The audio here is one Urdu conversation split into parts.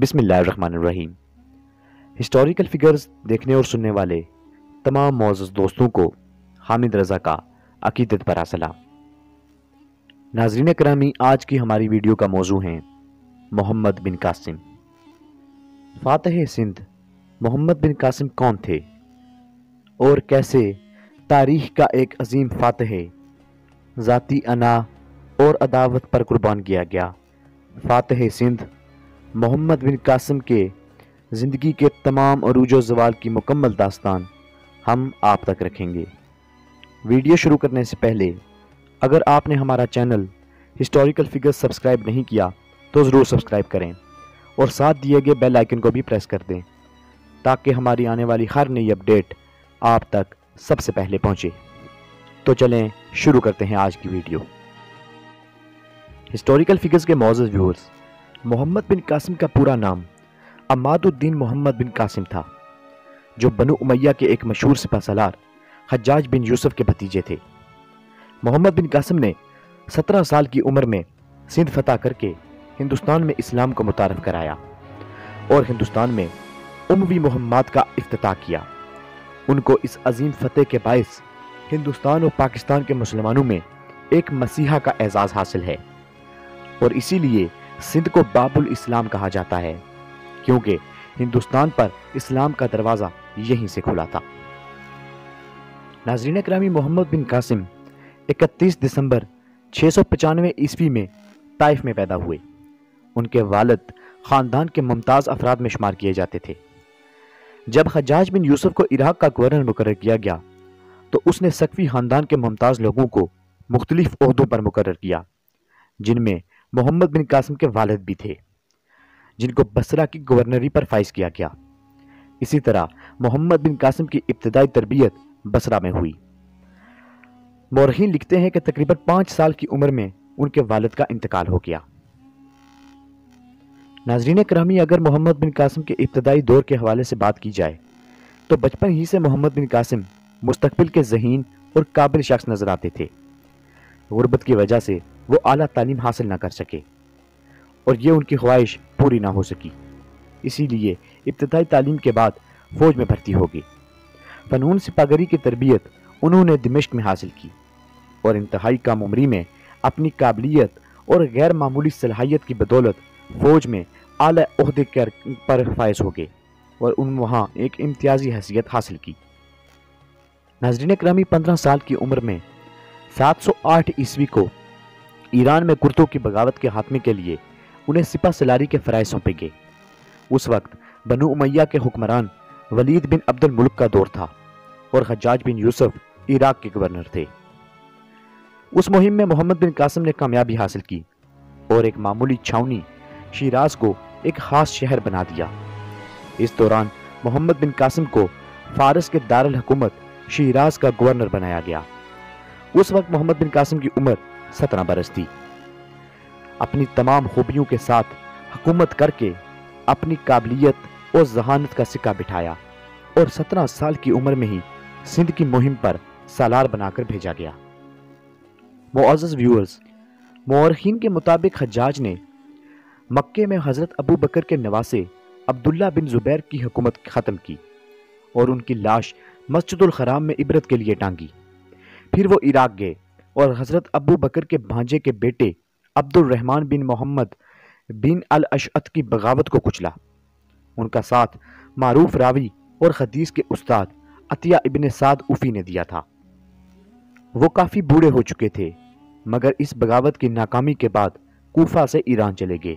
بسم اللہ الرحمن الرحیم۔ ہسٹوریکل فگرز دیکھنے اور سننے والے تمام معزز دوستوں کو حامد رضا کا عقیدت بھرا سلام۔ ناظرین کرامی، آج کی ہماری ویڈیو کا موضوع ہے محمد بن قاسم۔ فاتح سندھ محمد بن قاسم کون تھے اور کیسے تاریخ کا ایک عظیم فاتح ذاتی انا اور عداوت پر قربان کیا گیا؟ فاتح سندھ محمد بن قاسم کے زندگی کے تمام عروج و زوال کی مکمل داستان ہم آپ تک رکھیں گے۔ ویڈیو شروع کرنے سے پہلے اگر آپ نے ہمارا چینل ہسٹوریکل فگرز سبسکرائب نہیں کیا تو ضرور سبسکرائب کریں اور ساتھ دیے گئے بیل آئیکن کو بھی پریس کر دیں تاکہ ہماری آنے والی ہر نئی اپڈیٹ آپ تک سب سے پہلے پہنچے۔ تو چلیں شروع کرتے ہیں آج کی ویڈیو۔ ہسٹوریکل فگرز کے معزز ویورز، محمد بن قاسم کا پورا نام عماد الدین محمد بن قاسم تھا، جو بنو امیہ کے ایک مشہور سپہ سالار حجاج بن یوسف کے بھتیجے تھے۔ محمد بن قاسم نے 17 سال کی عمر میں سندھ فتح کر کے ہندوستان میں اسلام کو متعارف کرایا اور ہندوستان میں اموی مہمات کا افتتاح کیا۔ ان کو اس عظیم فتح کے باعث ہندوستان اور پاکستان کے مسلمانوں میں ایک مسیحا کا اعزاز حاصل ہے، اور اسی لیے سندھ کو باب الاسلام کہا جاتا ہے، کیونکہ ہندوستان پر اسلام کا دروازہ یہیں سے کھلا تھا۔ ناظرین اکرامی، محمد بن قاسم 31 دسمبر 695 عیسوی میں طائف میں پیدا ہوئے۔ ان کے والد خاندان کے ممتاز افراد میں شمار کیے جاتے تھے۔ جب حجاج بن یوسف کو عراق کا گورنر مقرر کیا گیا تو اس نے سقفی خاندان کے ممتاز لوگوں کو مختلف عہدوں پر مقرر کیا، جن میں محمد بن قاسم کے والد بھی تھے، جن کو بصرہ کی گورنری پر فائز کیا گیا۔ اسی طرح محمد بن قاسم کی ابتدائی تربیت بصرہ میں ہوئی۔ مورخین لکھتے ہیں کہ تقریباً 5 سال کی عمر میں ان کے والد کا انتقال ہو گیا۔ ناظرین کرامی، اگر محمد بن قاسم کے ابتدائی دور کے حوالے سے بات کی جائے تو بچپن ہی سے محمد بن قاسم مستقبل کے ذہین اور قابل شخص نظر آتے تھے۔ غربت کی وجہ سے وہ اعلیٰ تعلیم حاصل نہ کر سکے اور یہ ان کی خواہش پوری نہ ہو سکی، اسی لیے ابتدائی تعلیم کے بعد فوج میں بھرتی ہو گئے۔ فنون سپاہی کی تربیت انہوں نے دمشق میں حاصل کی اور انتہائی کم عمری میں اپنی قابلیت اور غیر معمولی صلاحیت کی بدولت فوج میں اعلیٰ عہدے پر فائز ہو گئے اور انہوں نے وہاں ایک امتیازی حیثیت حاصل کی۔ ناظرین اکرامی، 15 سال کی عمر میں 708 عیسوی کو ایران میں کرتوں کی بغاوت کے خاتمے کے لیے انہیں سپہ سالاری کے فرائض سونپے گئے۔ اس وقت بنو امیہ کے حکمران ولید بن عبد الملک کا دور تھا اور حجاج بن یوسف عراق کے گورنر تھے۔ اس مہم میں محمد بن قاسم نے کامیابی حاصل کی اور ایک معمولی چھاؤنی شیراز کو ایک خاص شہر بنا دیا۔ اس دوران محمد بن قاسم کو فارس کے دارالحکومت شیراز کا گورنر بنایا گیا۔ اس وقت محمد بن قاسم کی عمر 17 برس تھی۔ اپنی تمام خوبیوں کے ساتھ حکومت کر کے اپنی قابلیت اور ذہانت کا سکہ بٹھایا اور 17 سال کی عمر میں ہی سندھ کی مہم پر سالار بنا کر بھیجا گیا۔ معزز ویورز، مورخین کے مطابق حجاج نے مکے میں حضرت ابو بکر کے نواسے عبداللہ بن زبیر کی حکومت ختم کی اور ان کی لاش مسجد الحرام میں عبرت کے لیے ٹانگی۔ پھر وہ عراق گئے اور حضرت ابو بکر کے بھانجے کے بیٹے عبد الرحمن بن محمد بن الاشعث کی بغاوت کو کچلا۔ ان کا ساتھ معروف راوی اور حدیث کے استاد عطیہ ابن سعد اوفی نے دیا تھا۔ وہ کافی بوڑھے ہو چکے تھے، مگر اس بغاوت کی ناکامی کے بعد کوفہ سے ایران چلے گئے۔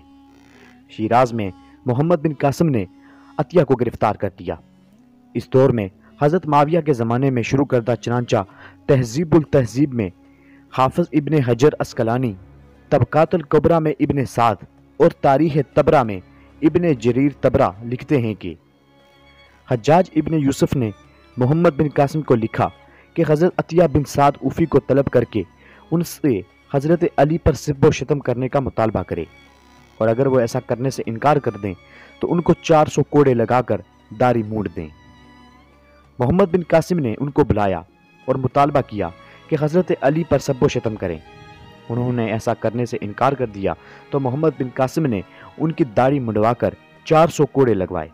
شیراز میں محمد بن قاسم نے عطیہ کو گرفتار کر دیا۔ اس دور میں حضرت معاویہ کے زمانے میں شروع کردہ چنانچہ تہذیب التہذیب میں حافظ ابن حجر اسقلانی، طبقات الکبریٰ میں ابن سعد اور تاریخ طبرہ میں ابن جریر طبرہ لکھتے ہیں کہ حجاج ابن یوسف نے محمد بن قاسم کو لکھا کہ حضرت عطیہ بن سعد اوفی کو طلب کر کے ان سے حضرت علی پر سب و شتم کرنے کا مطالبہ کرے، اور اگر وہ ایسا کرنے سے انکار کر دیں تو ان کو 400 کوڑے لگا کر داڑھی مونڈ دیں۔ محمد بن قاسم نے ان کو بلایا اور مطالبہ کیا کہ حضرت علی پر سب و شتم کریں۔ انہوں نے ایسا کرنے سے انکار کر دیا تو محمد بن قاسم نے ان کی داڑھی منڈوا کر 400 کوڑے لگوائے۔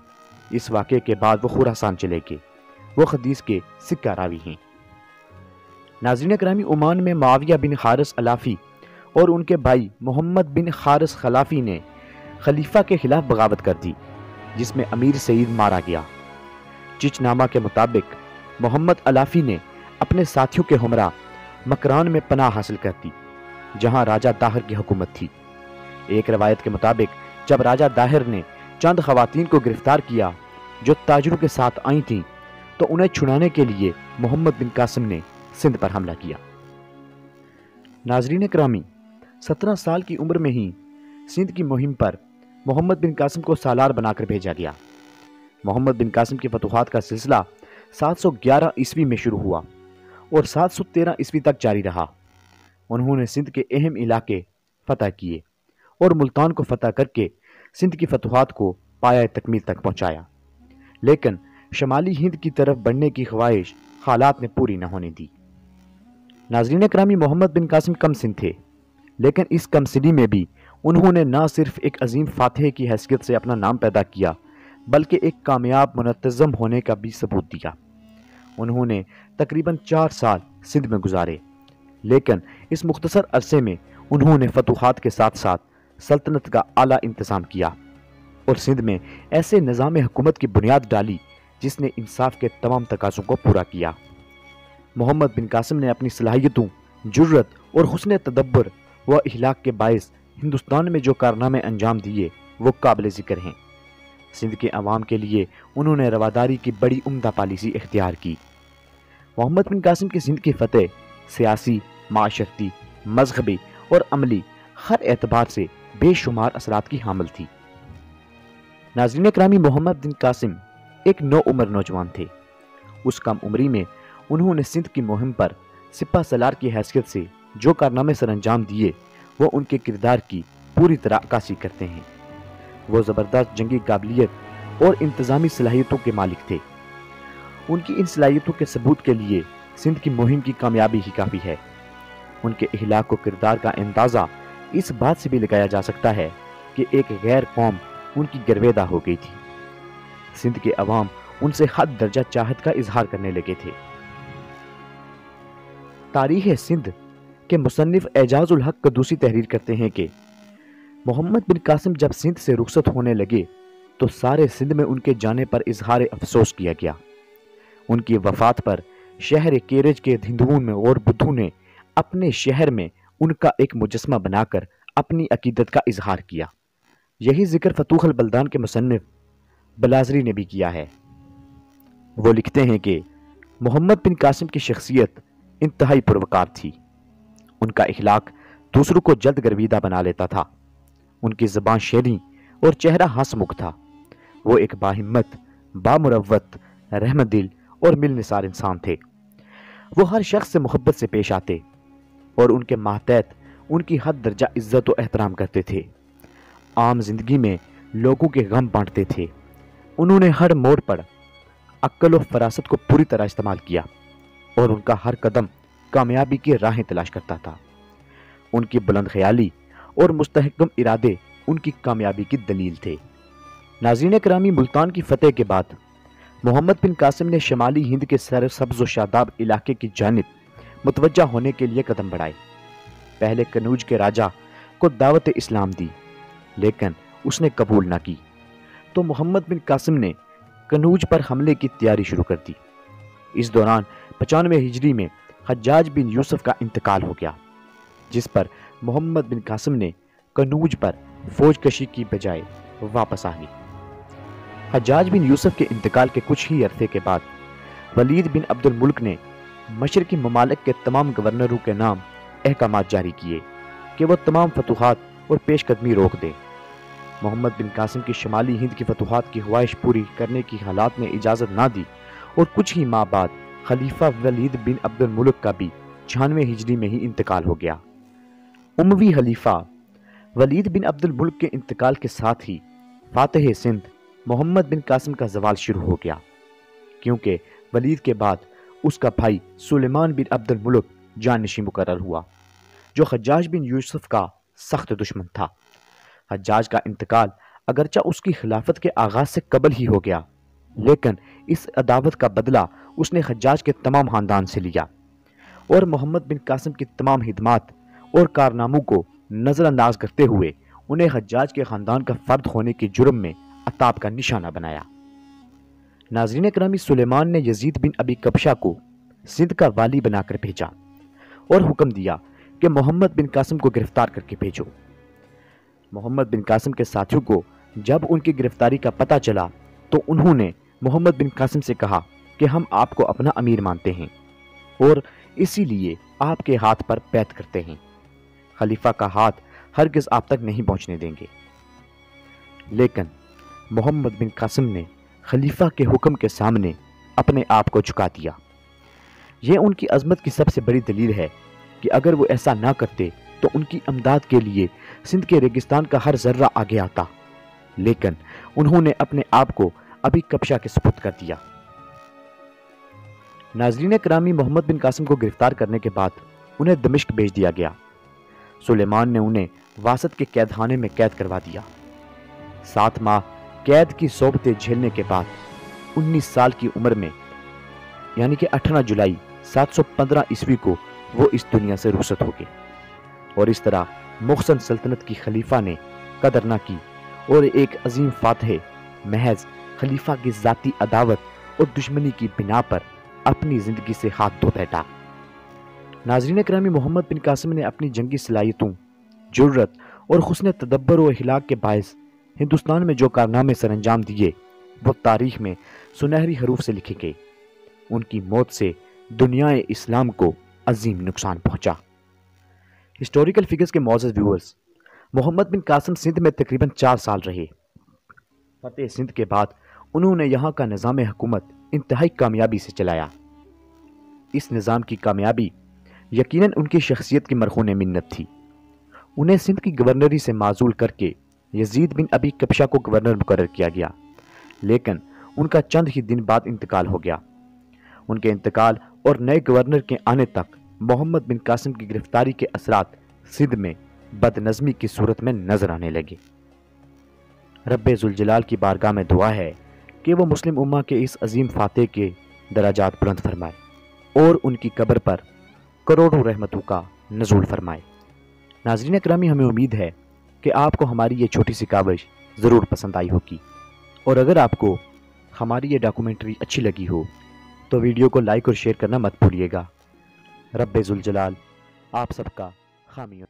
اس واقعے کے بعد وہ خراسان چلے گئے۔ وہ حدیث کے سکہ راوی ہیں۔ ناظرین اکرامی، عمان میں معاویہ بن حارث علافی اور ان کے بھائی محمد بن حارث خلافی نے خلیفہ کے خلاف بغاوت کر دی، جس میں امیر سعید مارا گیا۔ چچ نامہ کے مطابق محمد علافی نے اپنے ساتھیوں کے ہمراہ مکران میں پناہ حاصل کر دی، جہاں راجہ داہر کی حکومت تھی۔ ایک روایت کے مطابق جب راجہ داہر نے چند خواتین کو گرفتار کیا جو تاجروں کے ساتھ آئی تھیں، تو انہیں چھڑانے کے لیے محمد بن قاسم نے سندھ پر حملہ کیا۔ ناظرین اکرامی، 17 سال کی عمر میں ہی سندھ کی مہم پر محمد بن قاسم کو سالار بنا کر بھیجا گیا۔ محمد بن قاسم کی فتوحات کا سلسلہ 711 عیسوی میں شروع ہوا اور 713 عیسوی تک جاری رہا۔ انہوں نے سندھ کے اہم علاقے فتح کیے اور ملتان کو فتح کر کے سندھ کی فتوحات کو پایہ تکمیل تک پہنچایا، لیکن شمالی ہند کی طرف بڑھنے کی خواہش حالات نے پوری نہ ہونے دی۔ ناظرین اکرامی، محمد بن قاسم کم سن تھے، لیکن اس کم سنی میں بھی انہوں نے نہ صرف ایک عظیم فاتح کی حیثیت سے اپنا نام پیدا کیا، بلکہ ایک کامیاب منتظم ہونے کا بھی ثبوت دیا۔ انہوں نے تقریباً 4 سال سندھ میں گزارے، لیکن اس مختصر عرصے میں انہوں نے فتوحات کے ساتھ ساتھ سلطنت کا اعلیٰ انتظام کیا اور سندھ میں ایسے نظام حکومت کی بنیاد ڈالی جس نے انصاف کے تمام تقاضوں کو پورا کیا۔ محمد بن قاسم نے اپنی صلاحیتوں، جرت اور حسن تدبر و اخلاق کے باعث ہندوستان میں جو کارنامے انجام دیے وہ قابل ذکر ہیں۔ سندھ کے عوام کے لیے انہوں نے رواداری کی بڑی عمدہ پالیسی اختیار کی۔ محمد بن قاسم کی سندھ کی فتح سیاسی، معاشرتی، مذہبی اور عملی ہر اعتبار سے بے شمار اثرات کی حامل تھی۔ ناظرین اکرامی، محمد بن قاسم ایک نوعمر نوجوان تھے۔ اس کم عمری میں انہوں نے سندھ کی مہم پر سپہ سالار کی حیثیت سے جو کارنامے سر انجام دیے وہ ان کے کردار کی پوری طرح عکاسی کرتے ہیں۔ وہ زبردست جنگی قابلیت اور انتظامی صلاحیتوں کے مالک تھے۔ ان کی ان صلاحیتوں کے ثبوت کے لیے سندھ کی مہم کی کامیابی ہی کافی ہے۔ ان کے اخلاق و کردار کا اندازہ اس بات سے بھی لگایا جا سکتا ہے کہ ایک غیر قوم ان کی گرویدہ ہو گئی تھی۔ سندھ کے عوام ان سے حد درجہ چاہت کا اظہار کرنے لگے تھے۔ تاریخ سندھ کے مصنف اعجاز الحق قدوسی تحریر کرتے ہیں کہ محمد بن قاسم جب سندھ سے رخصت ہونے لگے تو سارے سندھ میں ان کے جانے پر اظہار افسوس کیا گیا۔ ان کی وفات پر شہر کیرج کے ہندوؤں میں اور بدھوں نے اپنے شہر میں ان کا ایک مجسمہ بنا کر اپنی عقیدت کا اظہار کیا۔ یہی ذکر فتوح البلدان کے مصنف بلازری نے بھی کیا ہے۔ وہ لکھتے ہیں کہ محمد بن قاسم کی شخصیت انتہائی پروکار تھی۔ ان کا اخلاق دوسروں کو جلد گرویدہ بنا لیتا تھا۔ ان کی زبان شیریں اور چہرہ ہنسمکھ تھا۔ وہ ایک باہمت، بامروت، رحم دل اور مل نثار انسان تھے۔ وہ ہر شخص سے محبت سے پیش آتے اور ان کے ماتحت ان کی حد درجہ عزت و احترام کرتے تھے۔ عام زندگی میں لوگوں کے غم بانٹتے تھے۔ انہوں نے ہر موڑ پر عقل و فراست کو پوری طرح استعمال کیا اور ان کا ہر قدم کامیابی کی راہیں تلاش کرتا تھا۔ ان کی بلند خیالی اور مستحکم ارادے ان کی کامیابی کی دلیل تھے۔ ناظرین اکرامی، ملتان کی فتح کے بعد محمد بن قاسم نے شمالی ہند کے سر سبز و شاداب علاقے کی جانب متوجہ ہونے کے لیے قدم بڑھائے۔ پہلے کنوج کے راجہ کو دعوت اسلام دی، لیکن اس نے قبول نہ کی، تو محمد بن قاسم نے کنوج پر حملے کی تیاری شروع کر دی۔ اس دوران 95 ہجری میں حجاج بن یوسف کا انتقال ہو گیا، جس پر محمد بن قاسم نے کنوج پر فوج کشی کی بجائے واپس آ گئی۔ حجاج بن یوسف کے انتقال کے کچھ ہی عرصے کے بعد ولید بن عبد الملک نے مشرقی ممالک کے تمام گورنروں کے نام احکامات جاری کیے کہ وہ تمام فتوحات اور پیش قدمی روک دیں۔ محمد بن قاسم کی شمالی ہند کی فتوحات کی خواہش پوری کرنے کی حالات نے اجازت نہ دی اور کچھ ہی ماہ بعد خلیفہ ولید بن عبد الملک کا بھی 96 ہجری میں ہی انتقال ہو گیا۔ اموی خلیفہ ولید بن عبد الملک کے انتقال کے ساتھ ہی فاتح سندھ محمد بن قاسم کا زوال شروع ہو گیا، کیونکہ ولید کے بعد اس کا بھائی سلیمان بن عبد الملک جانشین مقرر ہوا، جو حجاج بن یوسف کا سخت دشمن تھا۔ حجاج کا انتقال اگرچہ اس کی خلافت کے آغاز سے قبل ہی ہو گیا، لیکن اس عداوت کا بدلہ اس نے حجاج کے تمام خاندان سے لیا اور محمد بن قاسم کی تمام خدمات اور کارناموں کو نظر انداز کرتے ہوئے انہیں حجاج کے خاندان کا فرد ہونے کے جرم میں عتاب کا نشانہ بنایا۔ ناظرین اکرامی، سلیمان نے یزید بن ابی کبشہ کو سندھ کا والی بنا کر بھیجا اور حکم دیا کہ محمد بن قاسم کو گرفتار کر کے بھیجو۔ محمد بن قاسم کے ساتھیوں کو جب ان کی گرفتاری کا پتہ چلا تو انہوں نے محمد بن قاسم سے کہا کہ ہم آپ کو اپنا امیر مانتے ہیں اور اسی لیے آپ کے ہاتھ پر بیعت کرتے ہیں، خلیفہ کا ہاتھ ہرگز آپ تک نہیں پہنچنے دیں گے۔ لیکن محمد بن قاسم نے خلیفہ کے حکم کے سامنے اپنے آپ کو جھکا دیا۔ یہ ان کی عظمت کی سب سے بڑی دلیل ہے کہ اگر وہ ایسا نہ کرتے تو ان کی امداد کے لیے سندھ کے ریگستان کا ہر ذرہ آگے آتا، لیکن انہوں نے اپنے آپ کو ابی کبشہ کے سپرد کر دیا۔ ناظرین کرامی، محمد بن قاسم کو گرفتار کرنے کے بعد انہیں دمشق بھیج دیا گیا۔ سلیمان نے انہیں واسط کے قید خانے میں قید کروا دیا۔ 7 ماہ قید کی صحبتیں جھیلنے کے بعد 19 سال کی عمر میں یعنی کہ 18 جولائی 715 عیسوی کو وہ اس دنیا سے رخصت ہو گئے، اور اس طرح محسن سلطنت کی خلیفہ نے قدر نہ کی اور ایک عظیم فاتح محض خلیفہ کی ذاتی عداوت اور دشمنی کی بنا پر اپنی زندگی سے ہاتھ دھو بیٹھا۔ ناظرین کرامی، محمد بن قاسم نے اپنی جنگی صلاحیتوں، جرأت اور حسن تدبر و اخلاق کے باعث ہندوستان میں جو کارنامے سر انجام دیے وہ تاریخ میں سنہری حروف سے لکھے گئے۔ ان کی موت سے دنیا اسلام کو عظیم نقصان پہنچا۔ ہسٹوریکل فگرز کے معزز ویورز، محمد بن قاسم سندھ میں تقریباً 4 سال رہے۔ فتح سندھ کے بعد انہوں نے یہاں کا نظام حکومت انتہائی کامیابی سے چلایا۔ اس نظام کی کامیابی یقیناً ان کی شخصیت کی مرہون منت تھی۔ انہیں سندھ کی گورنری سے معزول کر کے یزید بن ابی کبشہ کو گورنر مقرر کیا گیا، لیکن ان کا چند ہی دن بعد انتقال ہو گیا۔ ان کے انتقال اور نئے گورنر کے آنے تک محمد بن قاسم کی گرفتاری کے اثرات سندھ میں بد نظمی کی صورت میں نظر آنے لگے۔ رب ذوالجلال کی بارگاہ میں دعا ہے کہ وہ مسلم امہ کے اس عظیم فاتح کے درجات بلند فرمائے اور ان کی قبر پر کروڑوں رحمتوں کا نزول فرمائے۔ ناظرین اکرامی، ہمیں امید ہے کہ آپ کو ہماری یہ چھوٹی سی کاوش ضرور پسند آئی ہوگی، اور اگر آپ کو ہماری یہ ڈاکومنٹری اچھی لگی ہو تو ویڈیو کو لائک اور شیئر کرنا مت بھولیے گا۔ رب ذوالجلال آپ سب کا حامی